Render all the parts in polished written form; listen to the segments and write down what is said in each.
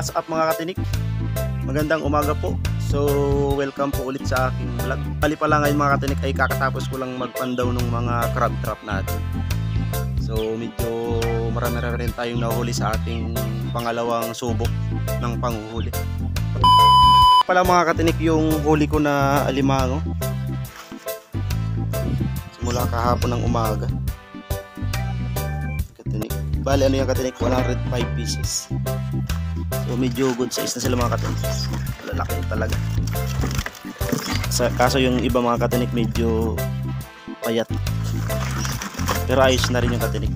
What's up mga katinik? Magandang umaga po. So, welcome po ulit sa aking vlog. Bali pala ngayon mga katinik ay kakatapos ko lang magpandaw ng mga crab trap natin. So, medyo marami rin tayong nahuli sa ating pangalawang subok ng panghuhuli. Pala mga katinik yung huli ko na alimango. Simula kahapon ng umaga. Katinik. Bali ano yung katinik? 105 pieces. So medyo good size na sila mga katinik. Lalaki talaga. Kaso yung iba mga katinik medyo payat. Pero ayos na rin yung katinik.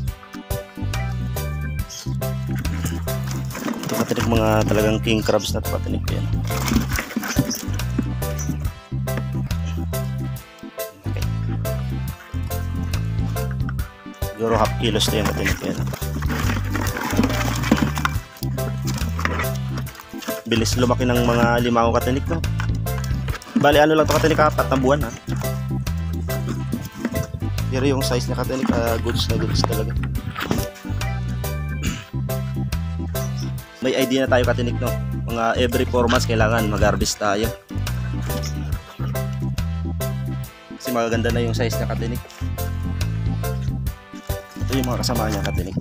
Ito katinik mga talagang king crabs na ito katinik. Yan. Okay. Siguro half kilos na yung katinik. Yan. Bilis lumaki ng mga limango katinik, no? Bali ano lang to katinik, 4 na buwan ha. Pero yung size na katinik, goods na goods talaga. May idea na tayo katinik, no? Mga every 4 months kailangan mag-harvest tayo. Kasi magaganda na yung size na katinik. Ito yung mga kasama niya katinik.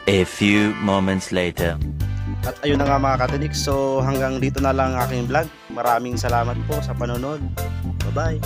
A few moments later. At ayun na nga mga katinik, so hanggang dito na lang ang aking vlog. Maraming salamat po sa panonood. Bye bye.